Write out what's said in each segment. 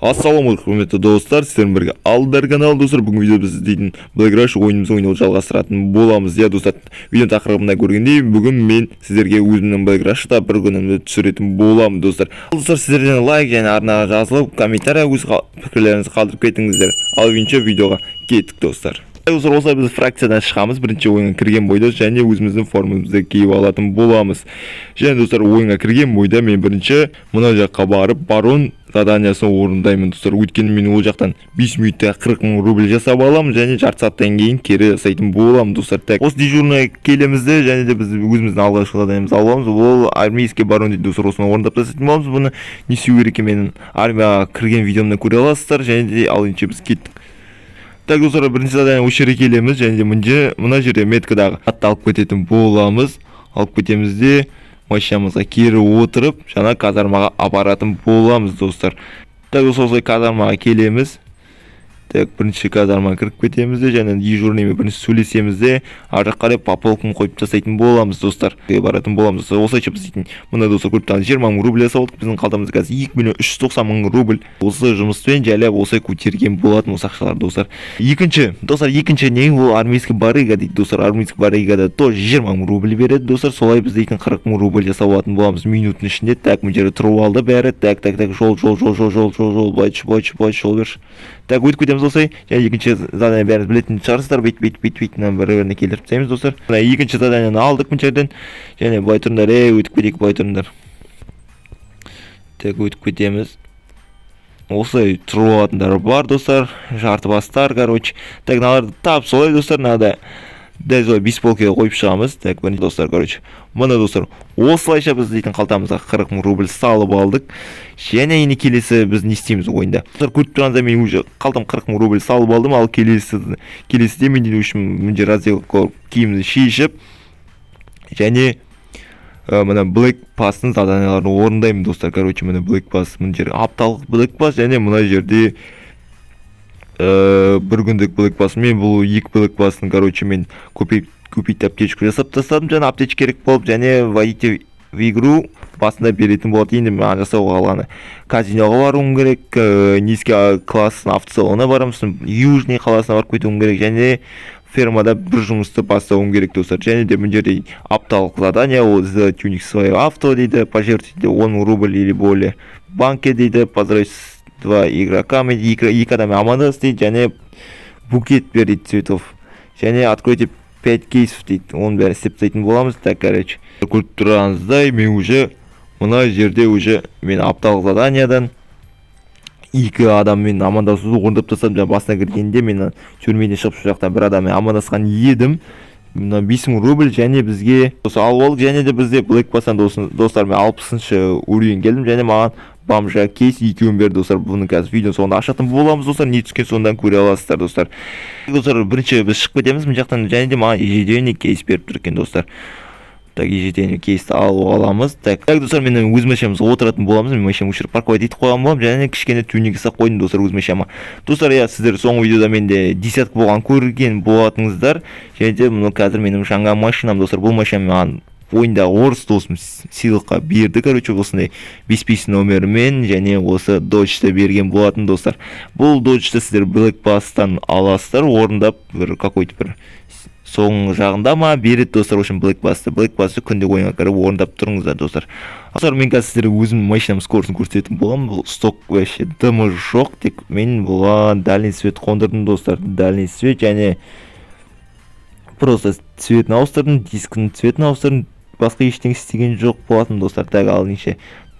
Ассалаумағалейкум құрметті достар, сіздермен бірге Алдар каналы достар. Бүгін видео біз дейтін Black Rush ойынымызды ойнауды жалғастыратын боламыз. Я достар, видео тақырыбында көргендей, бүгін мен сіздерге өзімнің Black Rush'та бір күнімді түсіретін боламын достар. Достар, сіздерден лайк және арнаға жазылып, комментария өз пікірлеріңізді қалдырып кетіңіздер. Ал енді видеоға кеттік достар. Достар, осылай біз фракциядан шығамыз, бірінші ойынға кірген бойда және өзіміздің формамызды киіп алатын боламыз. Және достар, ойынға кірген бойда мен бірінші мына жаққа барып барон заданиясын орындаймын достар. Өйткені мен ол жақтан 5 минутта 40 000 рубль жасап аламын және жарты сағаттан кейін кері жасайтын боламын достар. Осы дежурная келеміз де және де біз өзіміздің алғашқы заданиямызды алып аламыз. Ол армейский барон дейді достар. Осыны орындап тастайтын боламыз. Бұны не істеу керек екенін армияға кірген видеомда көре аласыздар. Және де ал енді біз кеттік. Так достар, бірінші задание осы жерге келеміз және де мына жерде меткадағы атты алып кететін боламыз. Алып кетеміз де машинамызға кері отырып, жаңа казармаға апаратын боламыз достар. Так осылай казармаға келеміз. Так бірінші казармаға кіріп кетеміз де және дежурныймен бірінші сөйлесеміз де ар жаққа қарай по полкам қойып тастайтын боламыз достар. Баратын боламыз достар. Осылайша біз дейтін мына достар көріп тұрған 20 000 рубль жасап алдық. Біздің қалтамызда қазір 2 390 000 рубль. Осы жұмыспен жайлап осылай көтерген болатын осы ақшалар достар. Екінші не ол армейский барыга дейді достар. Армейский барыгада тоже 20 000 рубль береді достар. Солай біз дейтін 40 000 рубль жасап алатын боламыз минуттың ішінде. Так мына жерде тұрып алды бәрі. Так жол бойынша жол берші. Так өтіп кетеміз осылай. Және екінші задание бәріңіз білетін шығарсыздар. Бейт бір-біріне келтіріп тастаймыз достар. Екінші заданиені алдық мына жерден. Және былай тұрыңдар, өтіп кетейік, былай тұрыңдар. Так өтіп кетеміз. Осылай тұрып алатындар бар достар. Жарты бастар, короче. Так мыналарды тап солай достар, надо дәл солай бейсболкаға қойып шығамыз. Так бірінші достар, короче. Мына достар, осылайша біз дейтін қалтамызға 40 000 рубль салып алдық. Және енді келесі біз не істейміз ойында. Достар, көріп тұрғанда мен уже қалтам 40 000 рубль салып алдым. Ал келесіде мен дейтін үшін мына разделка киімді шешіп және мына Black Pass'ның заданияларын орындаймын достар. Короче, мына Black Pass, мына жерде апталық Black Pass және мына жерде бір күндік Black Pass. Мен бұл екі Black Pass'ын, короче, мен көпейт аптечку жасап тастадым. Және аптеч керек болып, және войдите в игру басында беретін болады. Енді мен жасауға қалғаны казиноға баруым керек, низкий классын автосалонына барамыз, южный қаласына барып кетуім керек, және фермада бір жұмысты бастауым керек достар. Және де мына жерде апталық задание, ол сделать у них свое авто дейді, пожертвуйте 10 000 рубль или более банке дейді, поздравить два игрока, екі адам амандас дейді, және букет бер дейді цветов, және откройте 5 кейсов дейді. Оның бәрін істеп тастайтын боламыз. Так, короче, көріп тұрғаныңыздай мен уже мына жерде мен апталық заданиядан екі адаммен амандасуды орындап тастадым. Жаңа басына кіргенде мен түрмеден шығып жақтан бір адаммен амандасқан едім. Мына 5 000 рубль және бізге алып алдық. Және де бізде Black Pass'тан достармен 60-шы уровень келдім және маған бомжа кейс екеуін берді достар. Бұны қазір видео соңында ашатын боламыз достар. Не түскен соңдан көре аласыздар достар. Достар, бірінші біз шығып кетеміз мына жақтан және де маған ежедневный кейс беріп тұр екен достар. Так, ежедневный кейсті алып аламыз. Так достар, мен өз машинамызға отыратын боламыз. Мен машинамды өшіріп парковать етіп қойған боламын және кішкене тюнинг жасап қойдым достар өз машинама. Достар, сіздер соңғы видеода менде десятка болған көрген болатыңыздар. Және де мұны қазір менің жаңа машинам достар. Бұл машина маған ойында орыс досым сыйлыққа берді. Короче, осындай 5 номермен және осы Dodge'ты берген болатын достар. Бұл Dodge'ты сіздер Black Pass'тан аласыздар, орындап какой-то бір соңғы жағында ма береді достар. Үшін Black Pass'ты күнде ойынға кіріп орындап тұрыңыздар достар. Достар, мен қазір сіздерге өзім машинам скорысын көрсететін боламын. Бұл сток вообще дымы жоқ, тек мен бұған дальный свет қондырдым достар. Дальный свет және просто цветін ауыстырдым, дискінің цветін ауыстырдым. Басқа ештеңе істеген жоқ болатын достар. Так, алынша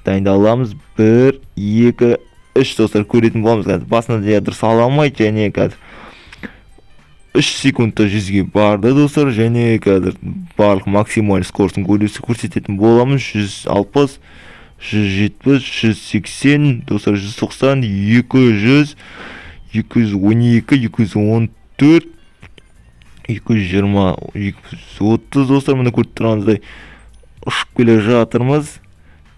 дайындаламыз. 1 2 3 достар, көретін боламыз қазір. Басына да дұрыс ала алмайды және қазір 3 секундта 100-ге барды достар. Және қазір барлық максималь скорысын көрсететін боламыз. 160, 170, 180 достар, 190, 200, 212, 214, 220, 230 достар. Мына көріп тұрғаныңыздай ұшып келе жатырмыз.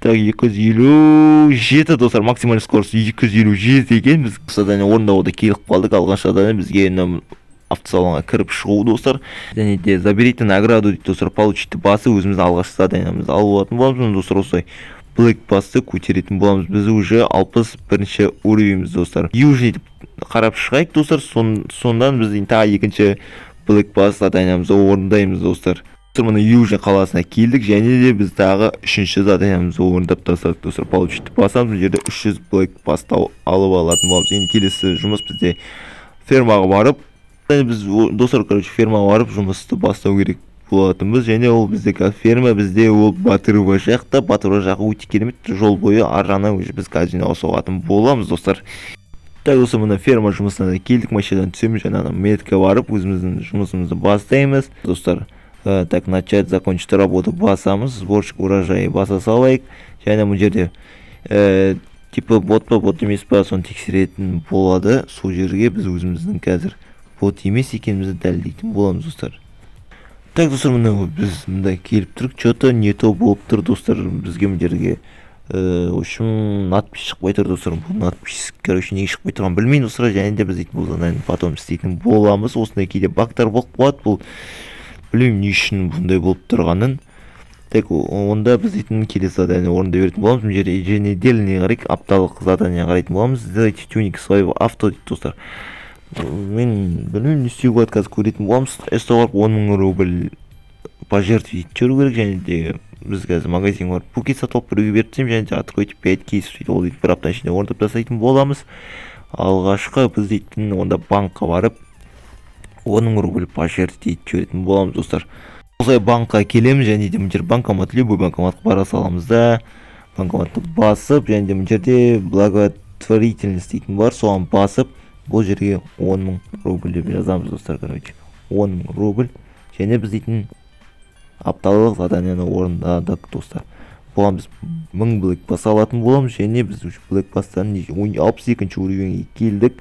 Так, 257 достар, максималь скорость 257 екен. Біз задание орындауда келіп қалдық. Алғаш задание бізге автосалонға кіріп шығу достар. Және де заберите награду дейді достар, получите басы. Өзіміздің алғашқы заданиямызды алып алатын боламыз достар. Осылай Black Pass'ты көтеретін боламыз. Біз уже 61-ші уровеньміз достар. Южный қарап шығайық достар. Сондан біз тағы екінші Black Pass заданиямызды орындаймыз достар. Мына Южный қаласына келдік және де біз тағы 3-ші заданиямызды орындап тастадық достар. Получить басамыз, бұл жерде 300 Black Pass алып алатын боламыз. Енді келесі жұмыс бізде фермаға барып, біз достар, фермаға барып жұмысты бастау керек болатынбыз. Және ол бізде ферма бізде ол Батырова жақта, Батырова жағы өте керемет, жол бойы ар жағынан біз казиноға соғатын боламыз достар. Так достар, мына ферма жұмысына келдік, машинадан түсеміз, жаңағы метка барып өзіміздің жұмысымызды бастаймыз достар. Так, начать, закончить работу басамыз, сборщик урожая баса салайық. Және бұл жерде типа бот па, бот емес па, соны тексеретін болады. Сол жерге біз өзіміздің қазір бот емес екенімізді дәлелдейтін боламыз достар. Так достар, мына біз мында келіп тұрық, что-то не то болып тұр достар. Бізге бұл жерге в общем надпись шықпай тұр достар. Бұл надпись неге шықпай тұрған білмеймін достар. Және де біз дейтін бұл потом істейтін боламыз. Осындай кейде бактар болып болады. Бұл білмеймін не үшін бұндай болып тұрғанын. Так, онда біз дейтін келесі задание орындай беретін боламыз. Бұл жерде еженедельный қарайық, апталық задание қарайтын боламыз. Сделайте тюнинг своего авто дейді достар. Мен білмеймін не істеу болады, қазір көретін боламыз. Эстоға 10 000 рубль пожертвовать жүру керек. Және де біз қазір магазин бар, букет сатып біреуге беріп және де откройте 5 кейс сөйтіп ол дейтін бір апта ішінде орындап тастайтын боламыз. Алғашқы біз дейтін онда банкқа барып 10 000 рубль пожертвовать жүретін боламыз достар. Осылай банкқа келеміз және де бұл жерде банкомат, любой банкоматқа бара саламыз да, банкоматты басып, және де бұл жерде благотворительность дейтін бар, соған басып, бұл жерге 10 000 рубль деп жазамыз достар. 10 000 рубль. Және біз дейтін апталық заданияны орындадық достар. Бұған біз 1000 Black Pass алатын боламыз. Және біз Black Pass'тан 62-ші уровеньге келдік.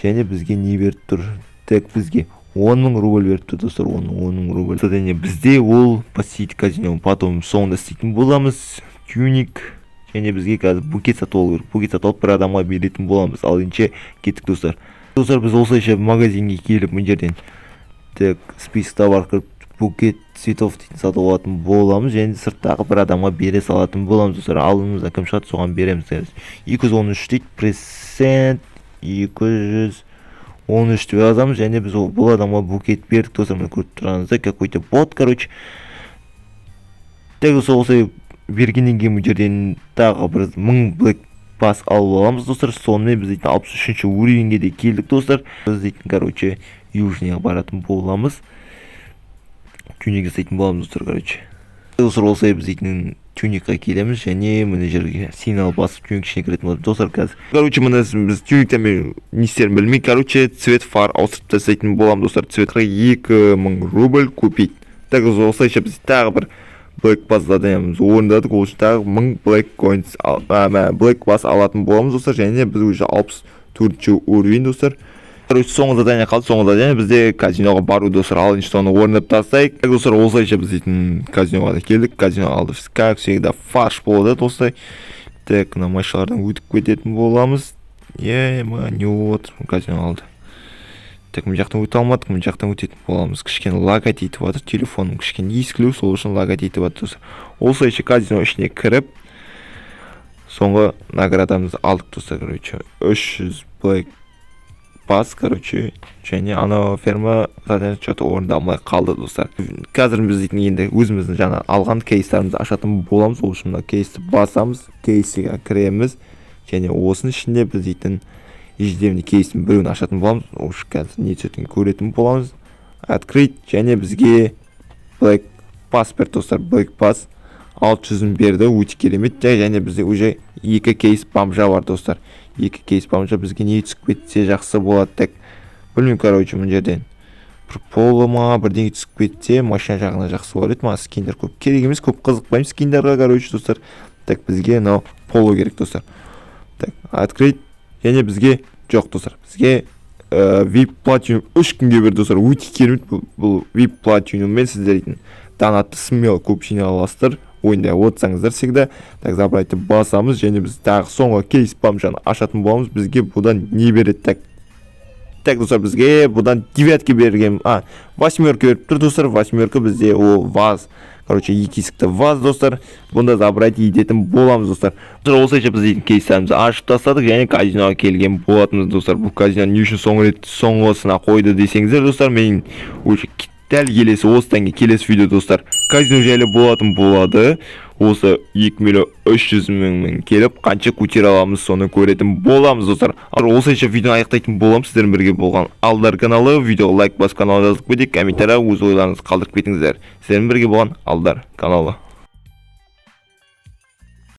Және бізге не беріп тұр? Так, бізге 10 000 рубль беріп тұр достар. 10 000 рубль. Задание бізде ол посетить казино. Потом соңында істейтін боламыз. Тюник. Және бізге қазір букет сатып алу керек. Букет сатып алып бір адамға беретін боламыз. Ал енді кеттік достар. Достар, біз осылайша магазинге келіп бұл жерден так списокта бар кіріп букет цветов дейтін сатып алатын боламыз. Және сырттағы бір адамға бере салатын боламыз достар. Алдымызда кім шығады, соған береміз. 213 дейді, презент 213 деп жазамыз. Және біз бұл адамға букет бердік достар. Мына көріп тұрғаныңызда какой-то бот, короче. Так осылай бергеннен кейін бұл жерден тағы бір 1000 Black Pass алып аламыз достар. Сонымен біз дейтін 63-ші уровеньге де келдік достар. Біз дейтін короче Южныйға баратын боламыз. Тюник жасайтын боламыз достар, короче. Достар, осылай біз дейтін тюникқа келеміз және мына жерге сигнал басып тюник ішіне кіретін боламыз достар. Қазір короче мына біз тюниктен не істерін білмей, короче цвет фар ауыстырып тастайтын боламыз достар. Цветқа 2000 рубль купить. Так осылайша біз тағы бір Black Pass заданиямыз орындадық. Ол үшін тағы 1000 Black Pass алатын боламыз достар. Және біз уже 64-ші уровень достар. Короче, соңғы задание қалды. Соңғы задание бізде казиноға бару достар. Ал енді соны орындап тастайық. Достар, осылайша біз дейтін казиноға да келдік. Казино алды. Как всегда фарш болды достар. Так, мына машиналардан өтіп кететін боламыз. Не отыр, казино алды. Так, мына жақтан өте алмадық, мына жақтан өтетін боламыз. Кішкене лагать етіп жатыр, телефоным кішкене ескілеу, сол үшін лагать етіп жатыр достар. Осылайша казино ішіне кіріп, соңғы наградамызды алдық достар, короче. 300 Black Pass, короче. Және ана ферма задан что-то орындалмай қалды достар. Қазір біз дейтін енді өзіміздің жаңа алған кейстарымызды ашатын боламыз. Ол үшін кейсті басамыз, кейсіге кіреміз. Және осының ішінде біз дейтін ежедневный кейстің біреуін ашатын боламыз. Ош қазір не түсетін көретін боламыз. Открыть. Және бізге Black Pass берді достар. Black Pass 600-ін берді. Өте керемет. Және бізде уже 2 кейс бомжа бар достар. 2 кейс бомжа бізге не түсіп кетсе жақсы болады. Так, білмеймін, короче, мұн жерден бір полы ма, бірдеңе түсіп кетсе машина жағына жақсы болады. Маған скиндер көп керек емес, көп қызықпаймын скиндерға, короче, достар. Так, бізге мынау поло керек достар. Так, открыть. Және бізге жоқ достар. Бізге VIP Platinum 3 күнге берді достар. Өте керемет бұл VIP Platinum мен сіздер дейтін донатты смело көп жинай аласыздар. Ойында отсаңыздар всегда. Так, забрать басамыз. Және біз тағы соңғы кейс бомжаны ашатын боламыз. Бізге бұдан не береді? Так, Так достар, бізге бұдан девятка берген, восьмерка беріп тұр достар. Восьмерка бізде о ваз, короче, екі есікті ваз достар. Бұнда забрать ететін боламыз достар. Осылайша біз дейтін кейстерімізді ашып тастадық және казиноға келген болатынбыз достар. Бұл казино не үшін соңғысына қойды десеңіздер достар, мен уже дәл келесі осыдан келесі видео достар казино жайлы болатын болады. Осы 2.300.000 келіп қанша көтере аламыз соны көретін боламыз достар. Осылайша видеоны аяқтайтын болам. Сіздермен бірге болған Алдар каналы. Видео лайк бас каналға жазып кетейік, комментария өз ойларыңызды қалдырып кетіңіздер. Сіздермен бірге болған Алдар каналы.